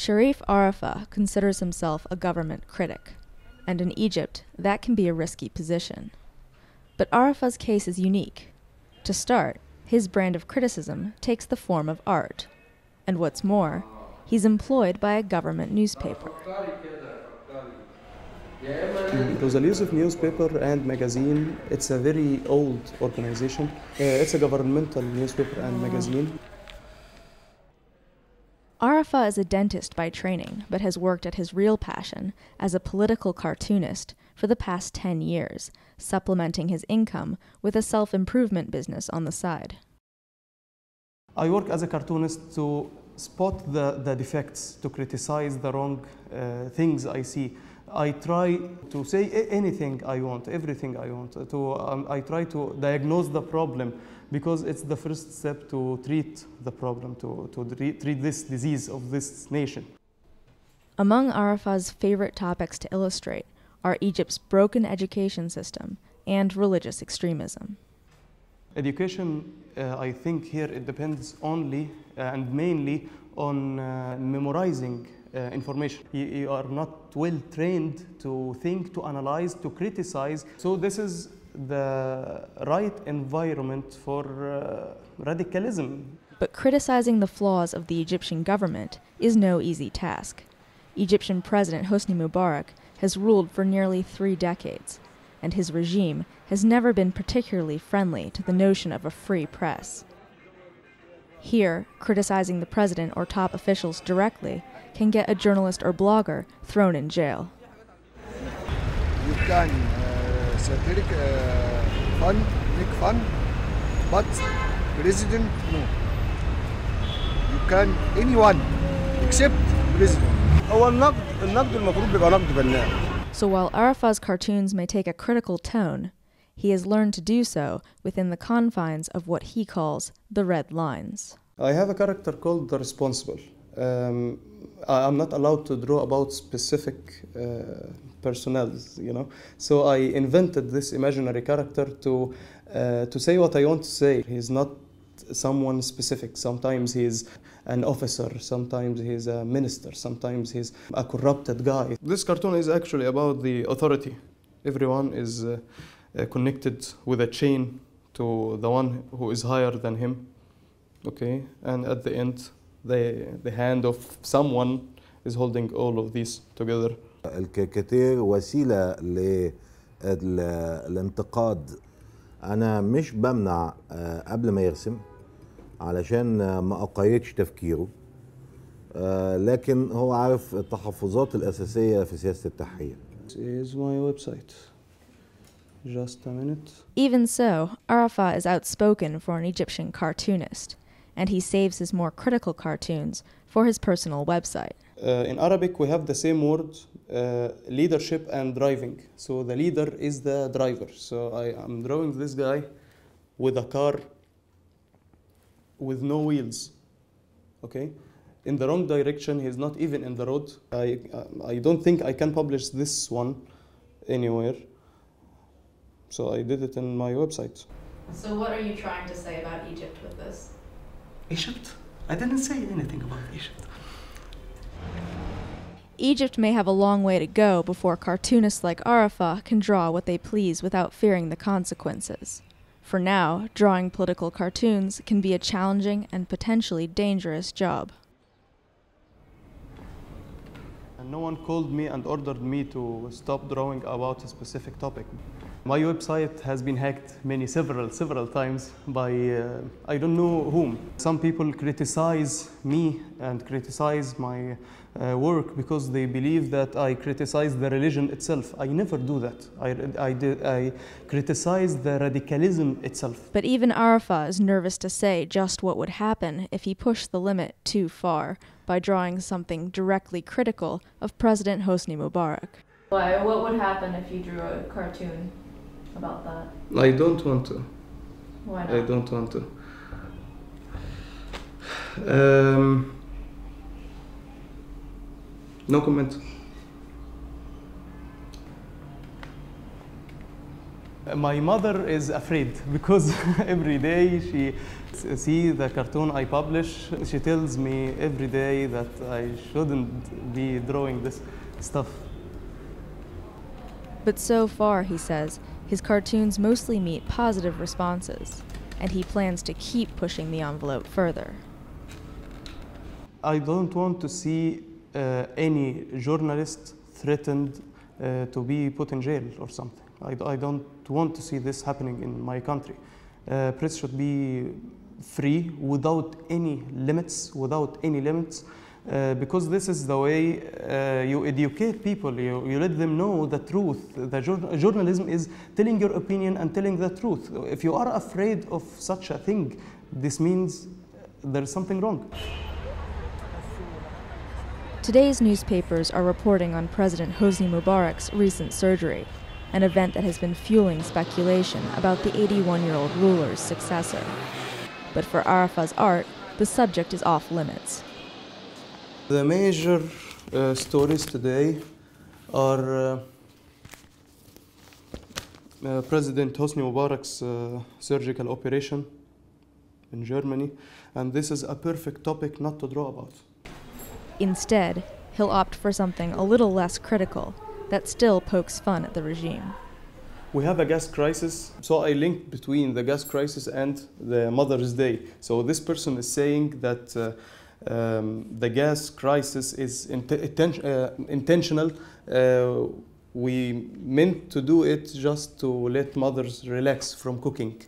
Sherif Arafa considers himself a government critic, and in Egypt, that can be a risky position. But Arafa's case is unique. To start, his brand of criticism takes the form of art, and what's more, he's employed by a government newspaper. The Yusuf newspaper and magazine, it's a very old organization. It's a governmental newspaper and magazine. Arafa is a dentist by training, but has worked at his real passion as a political cartoonist for the past 10 years, supplementing his income with a self-improvement business on the side. I work as a cartoonist to spot the defects, to criticize the wrong things I see. I try to say anything I want, everything I want. I try to diagnose the problem because it's the first step to treat the problem, to treat this disease of this nation. Among Arafa's favorite topics to illustrate are Egypt's broken education system and religious extremism. Education, I think here it depends only and mainly on memorizing information. You are not well trained to think, to analyze, to criticize. So this is the right environment for radicalism. But criticizing the flaws of the Egyptian government is no easy task. Egyptian President Hosni Mubarak has ruled for nearly 3 decades, and his regime has never been particularly friendly to the notion of a free press. Here, criticizing the president or top officials directly can get a journalist or blogger thrown in jail. You can satiric fun, make fun, but president, no. You can anyone except president. So while Arafa's cartoons may take a critical tone, he has learned to do so within the confines of what he calls the red lines. I have a character called the Responsible. I'm not allowed to draw about specific personnels, you know. So I invented this imaginary character to say what I want to say. He's not someone specific. Sometimes he's an officer, sometimes he's a minister, sometimes he's a corrupted guy. This cartoon is actually about the authority. Everyone is connected with a chain to the one who is higher than him, okay? And at the end, the hand of someone is holding all of these together. الكاريكاتير وسيلة للانتقاد. أنا مش بمنع قبل ما يرسم علشان ما أقيدش تفكيره، لكن هو عارف التحفظات الأساسية في سياسة التحرير. This is my website. Just a minute. Even so, Arafa is outspoken for an Egyptian cartoonist, and he saves his more critical cartoons for his personal website. In Arabic, we have the same word, leadership and driving. So the leader is the driver. So I am drawing this guy with a car with no wheels, okay? In the wrong direction, he's not even in the road. I don't think I can publish this one anywhere. So I did it in my website. So what are you trying to say about Egypt with this? Egypt? I didn't say anything about Egypt. Egypt may have a long way to go before cartoonists like Arafa can draw what they please without fearing the consequences. For now, drawing political cartoons can be a challenging and potentially dangerous job. And no one called me and ordered me to stop drawing about a specific topic. My website has been hacked several times by I don't know whom. Some people criticize me and criticize my work because they believe that I criticize the religion itself. I never do that. I criticize the radicalism itself. But even Arafa is nervous to say just what would happen if he pushed the limit too far by drawing something directly critical of President Hosni Mubarak. Why? What would happen if you drew a cartoon about that? I don't want to. Why not? I don't want to. No comment. My mother is afraid because every day she sees the cartoon I publish. She tells me every day that I shouldn't be drawing this stuff. But so far, he says, his cartoons mostly meet positive responses, and he plans to keep pushing the envelope further. I don't want to see any journalist threatened to be put in jail or something. I don't want to see this happening in my country. Press should be free without any limits, because this is the way you educate people. You let them know the truth. Journalism is telling your opinion and telling the truth. If you are afraid of such a thing, this means there's something wrong. Today's newspapers are reporting on President Hosni Mubarak's recent surgery, an event that has been fueling speculation about the 81-year-old ruler's successor. But for Arafa's art, the subject is off limits. The major stories today are President Hosni Mubarak's surgical operation in Germany, and this is a perfect topic not to draw about. Instead, he'll opt for something a little less critical that still pokes fun at the regime. We have a gas crisis, so I linked between the gas crisis and the Mother's Day. So this person is saying that the gas crisis is intentional. We meant to do it just to let mothers relax from cooking.